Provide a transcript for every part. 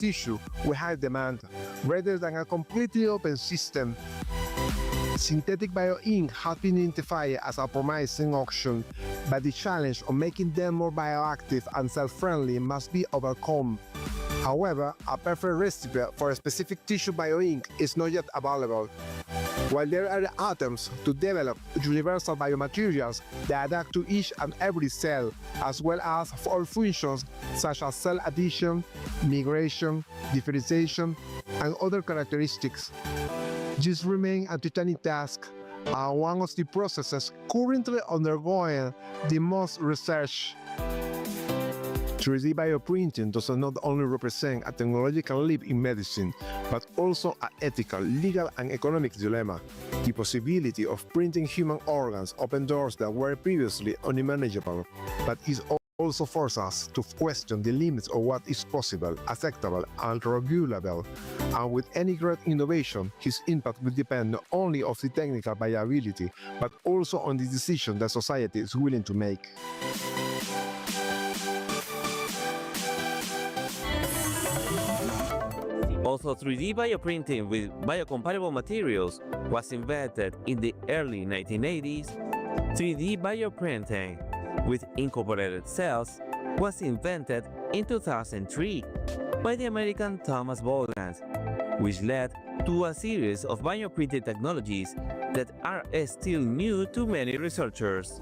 tissue with high demand, rather than a completely open system. Synthetic bio-ink has been identified as a promising option, but the challenge of making them more bioactive and cell-friendly must be overcome. However, a perfect recipe for a specific tissue bio-ink is not yet available. While there are attempts to develop universal biomaterials that adapt to each and every cell, as well as for functions such as cell addition, migration, differentiation, and other characteristics, these remain a titanic task, and one of the processes currently undergoing the most research. 3D bioprinting does not only represent a technological leap in medicine, but also an ethical, legal, and economic dilemma. The possibility of printing human organs opens doors that were previously unimaginable, but it also forces us to question the limits of what is possible, acceptable, and regulable. And with any great innovation, his impact will depend not only on the technical viability, but also on the decision that society is willing to make. Although 3D bioprinting with biocompatible materials was invented in the early 1980s, 3D bioprinting with incorporated cells was invented in 2003 by the American Thomas Boland, which led to a series of bioprinting technologies that are still new to many researchers.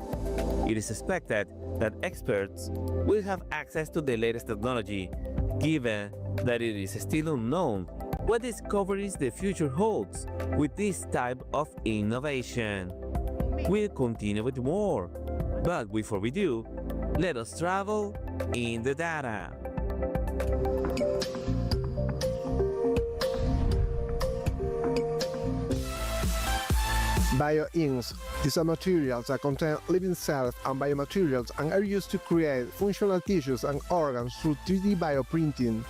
It is expected that experts will have access to the latest technology, given that it is still unknown what discoveries the future holds with this type of innovation. We'll continue with more, but before we do, let us travel in the data. Bioinks. These are materials that contain living cells and biomaterials and are used to create functional tissues and organs through 3D bioprinting.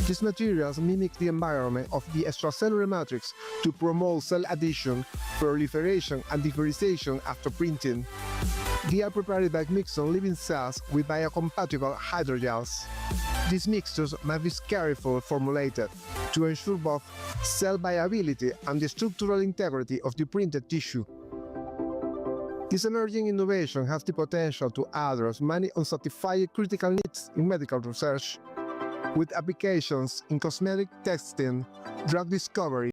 These materials mimic the environment of the extracellular matrix to promote cell addition, proliferation, and differentiation after printing. They are prepared by mixing living cells with biocompatible hydrogels. These mixtures must be carefully formulated to ensure both cell viability and the structural integrity of the printed tissue. This emerging innovation has the potential to address many unsatisfied critical needs in medical research, with applications in cosmetic testing, drug discovery,